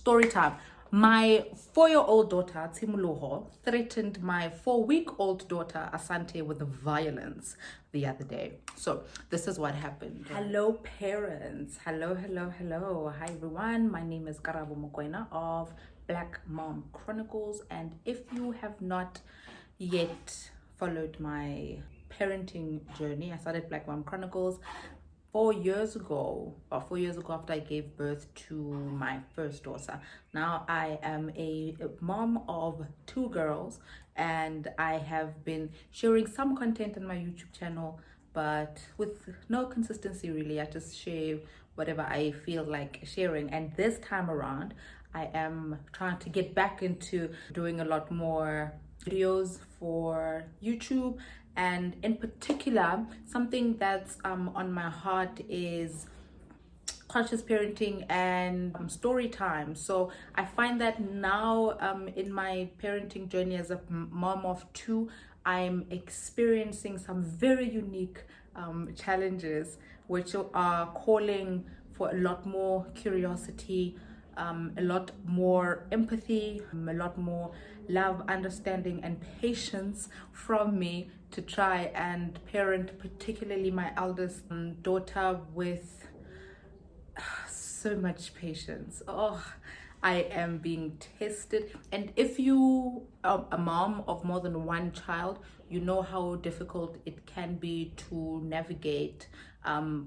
Story time. My 4-year-old daughter, Timuluho, threatened my 4-week-old daughter, Asante, with violence the other day. So this is what happened. Hello, parents. Hello. Hi, everyone. My name is Karabo Mokoena of Black Mom Chronicles. And if you have not yet followed my parenting journey, I started Black Mom Chronicles 4 years ago, or 4 years ago after I gave birth to my first daughter. Now I am a mom of 2 girls, and I have been sharing some content on my YouTube channel, but with no consistency really. I just share whatever I feel like sharing, and this time around I am trying to get back into doing a lot more videos for YouTube. And in particular, something that's on my heart is conscious parenting and story time. So I find that now in my parenting journey as a mom of 2, I'm experiencing some very unique challenges which are calling for a lot more curiosity, a lot more empathy, a lot more love, understanding, and patience from me to try and parent, particularly my eldest daughter, with so much patience. Oh, I am being tested. And if you are a mom of more than 1 child, you know how difficult it can be to navigate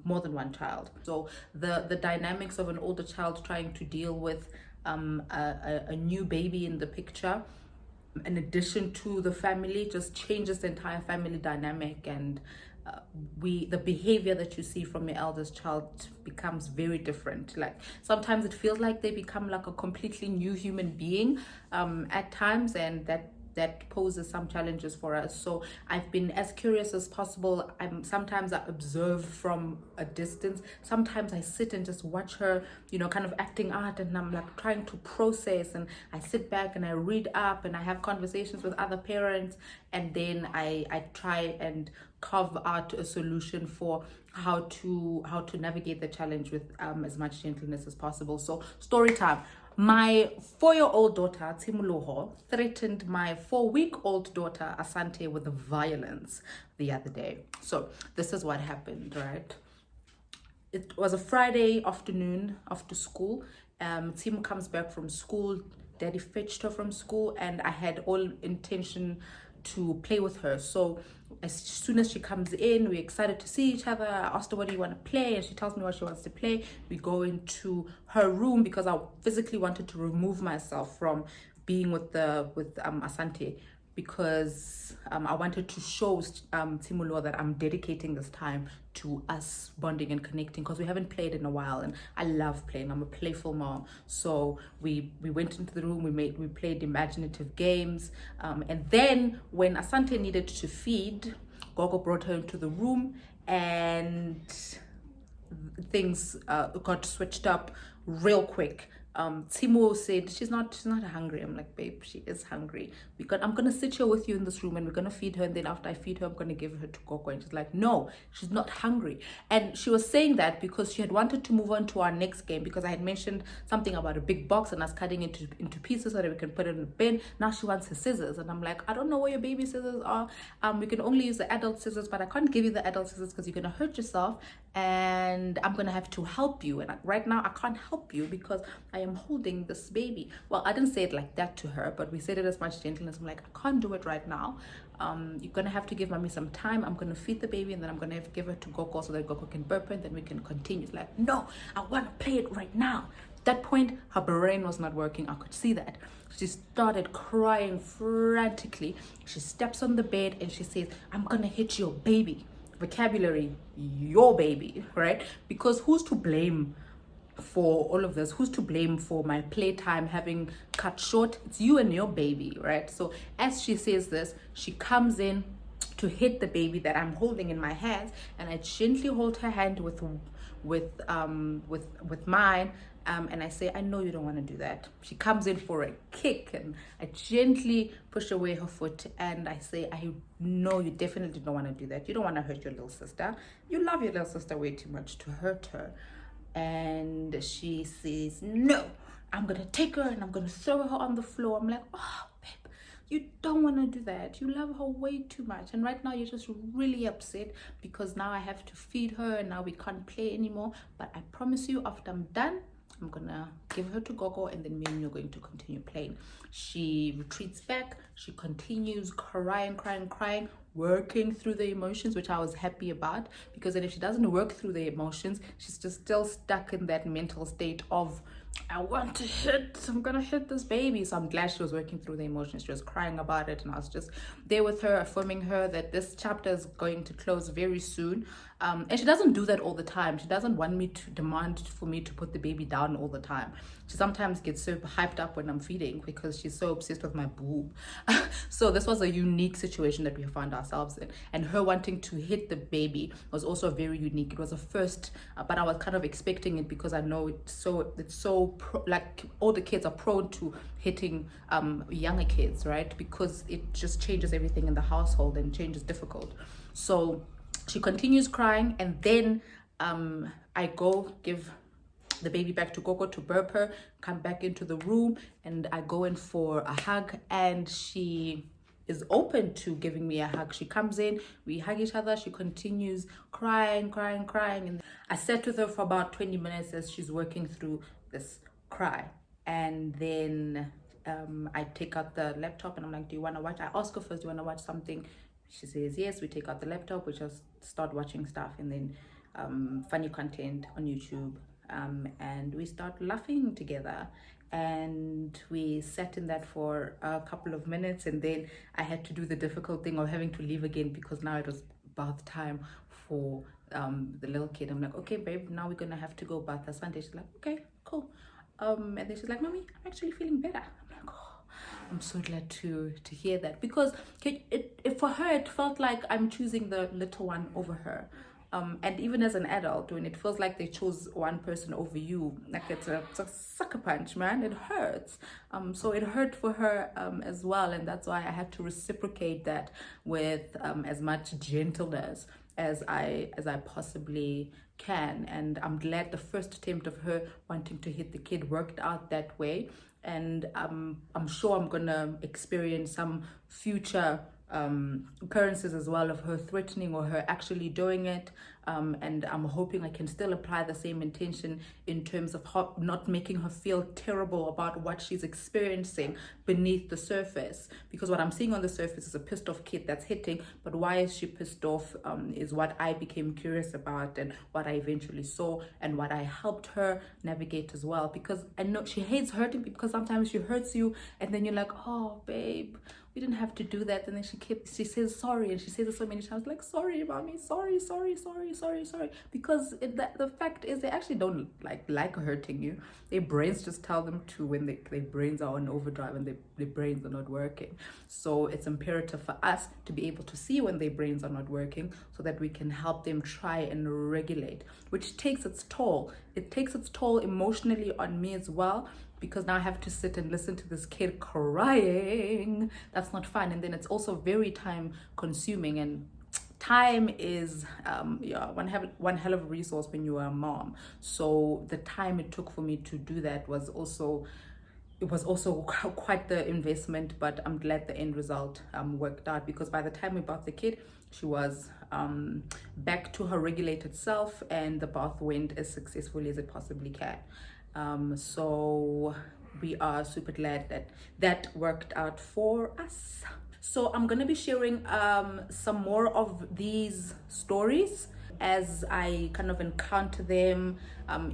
more than 1 child. So the dynamics of an older child trying to deal with a new baby in the picture, in addition to the family, just changes the entire family dynamic. And the behavior that you see from your eldest child becomes very different. Like sometimes it feels like they become like a completely new human being at times, and that poses some challenges for us. So I've been as curious as possible. Sometimes I observe from a distance. Sometimes I sit and just watch her, kind of acting out, and I'm like trying to process, and I sit back and I read up and I have conversations with other parents, and then I try and carve out a solution for how to navigate the challenge with as much gentleness as possible. So story time. My 4-year-old daughter, Timuluho, threatened my 4-week-old daughter, Asante, with violence the other day. So this is what happened, right? It was a Friday afternoon after school. Tim comes back from school. Daddy fetched her from school, and I had all intention to play with her. So as soon as she comes in, we're excited to see each other. I asked her, what do you want to play? And she tells me what she wants to play. We go into her room because I physically wanted to remove myself from being with Asante, because I wanted to show Timulo that I'm dedicating this time to us bonding and connecting, because we haven't played in a while, and I love playing. I'm a playful mom. So we went into the room, we played imaginative games, and then when Asante needed to feed, Gogo brought her into the room, and things got switched up real quick. Timo said she's not hungry. I'm like, babe, she is hungry. I'm gonna sit here with you in this room, and we're gonna feed her, and then after I feed her, I'm gonna give her to Coco. And she's like, no, she's not hungry. And she was saying that because she had wanted to move on to our next game, because I had mentioned something about a big box and us cutting into pieces so that we can put it in the bin. Now she wants her scissors, and I'm like, I don't know where your baby scissors are. We can only use the adult scissors, but I can't give you the adult scissors because you're gonna hurt yourself, and I'm gonna have to help you. And right now I can't help you because I am holding this baby. Well, I didn't say it like that to her, but we said it as much gentleness. I'm like, I can't do it right now. You're gonna have to give mommy some time. I'm gonna feed the baby, and then I'm gonna give her to Gogo so that Gogo can burp her, and then we can continue. It's like, no, I want to play it right now. At that point, her brain was not working. I could see that. She started crying frantically. She steps on the bed and she says, I'm gonna hit your baby. Vocabulary, your baby, right? Because who's to blame for all of this? Who's to blame for my playtime having cut short? It's you and your baby, right? So as she says this, she comes in to hit the baby that I'm holding in my hands, and I gently hold her hand with mine, and I say, I know you don't want to do that. She comes in for a kick, and I gently push away her foot, and I say, I know you definitely don't want to do that. You don't want to hurt your little sister. You love your little sister way too much to hurt her. And she says, no, I'm gonna take her and I'm gonna throw her on the floor. I'm like, oh babe, you don't want to do that. You love her way too much, and right now you're just really upset because now I have to feed her and now we can't play anymore. But I promise you, after I'm done, I'm gonna give her to Gogo, and then me and you are going to continue playing. She retreats back. She continues crying, working through the emotions, which I was happy about, because then if she doesn't work through the emotions, she's just still stuck in that mental state of, I want to hit, I'm gonna hit this baby. So I'm glad she was working through the emotions. She was crying about it, and I was just there with her, affirming her that this chapter is going to close very soon. And she doesn't do that all the time. She doesn't want me to demand for me to put the baby down all the time. She sometimes gets so hyped up when I'm feeding because she's so obsessed with my boob. So this was a unique situation that we found ourselves in, and her wanting to hit the baby was also very unique. It was a first, but I was kind of expecting it because I know like older kids are prone to hitting younger kids, right? Because it just changes everything in the household and changes difficult. So she continues crying, and then I go give the baby back to Gogo to burp her, come back into the room, and I go in for a hug, and she is open to giving me a hug. She comes in, we hug each other, she continues crying, and I sat with her for about 20 minutes as she's working through this cry. And then I take out the laptop and I'm like, do you want to watch? I ask her first, do you want to watch something? She says yes. We take out the laptop, we just start watching stuff, and then funny content on YouTube, and we start laughing together. And we sat in that for a couple of minutes, and then I had to do the difficult thing of having to leave again because now it was bath time for the little kid. I'm like, okay babe, now we're gonna have to go bath on Sunday. She's like, okay, cool. And then she's like, mommy, I'm actually feeling better. I'm like, oh, I'm so glad to hear that, because for her it felt like I'm choosing the little one over her. And even as an adult, when it feels like they chose one person over you, like it's a sucker punch, man. It hurts. So it hurt for her as well, and that's why I had to reciprocate that with as much gentleness as I possibly can. And I'm glad the first attempt of her wanting to hit the kid worked out that way. And I'm sure I'm gonna experience some future occurrences as well of her threatening or her actually doing it, and I'm hoping I can still apply the same intention in terms of not making her feel terrible about what she's experiencing beneath the surface, because what I'm seeing on the surface is a pissed off kid that's hitting, but why is she pissed off is what I became curious about, and what I eventually saw, and what I helped her navigate as well, because I know she hates hurting, because sometimes she hurts you and then you're like, oh babe, we didn't have to do that. And then she says sorry, and she says it so many times, like, sorry mommy, sorry, because the fact is they actually don't like hurting you. Their brains just tell them to when their brains are on overdrive and their brains are not working. So it's imperative for us to be able to see when their brains are not working, so that we can help them try and regulate, which takes its toll. It takes its toll emotionally on me as well, because now I have to sit and listen to this kid crying. That's not fun. And then it's also very time consuming, and time is one hell of a resource when you are a mom. So the time it took for me to do that was also quite the investment, but I'm glad the end result worked out, because by the time we bought the kid, she was back to her regulated self, and the bath went as successfully as it possibly can. So we are super glad that worked out for us. So I'm gonna be sharing some more of these stories as I kind of encounter them.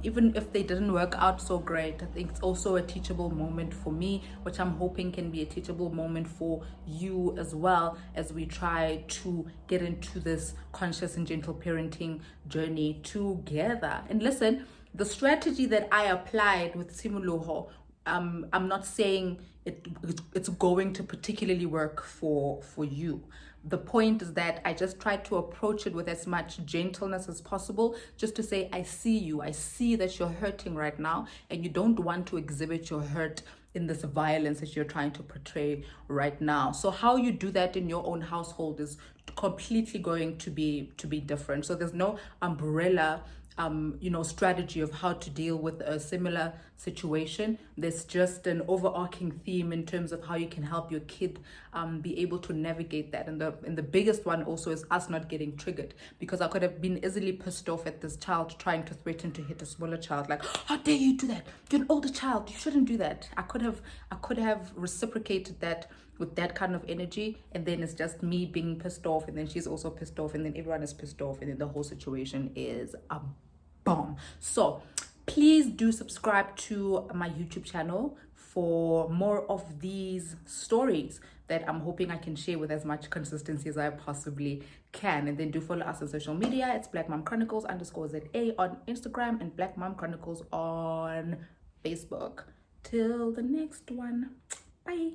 Even if they didn't work out so great, I think it's also a teachable moment for me, which I'm hoping can be a teachable moment for you as well, as we try to get into this conscious and gentle parenting journey together. And listen, the strategy that I applied with Simuluho, I'm not saying it's going to particularly work for you. The point is that I just try to approach it with as much gentleness as possible, just to say, I see you, I see that you're hurting right now, and you don't want to exhibit your hurt in this violence that you're trying to portray right now. So how you do that in your own household is completely going to be different. So there's no umbrella strategy of how to deal with a similar situation. There's just an overarching theme in terms of how you can help your kid be able to navigate that. And the biggest one also is us not getting triggered, because I could have been easily pissed off at this child trying to threaten to hit a smaller child, like, how dare you do that? You're an older child, you shouldn't do that. I could have reciprocated that with that kind of energy, and then it's just me being pissed off, and then she's also pissed off, and then everyone is pissed off, and then the whole situation is a bomb. So please do subscribe to my YouTube channel for more of these stories that I'm hoping I can share with as much consistency as I possibly can. And then do follow us on social media. It's Black Mom Chronicles _ZA on Instagram and Black Mom Chronicles on Facebook. Till the next one, bye.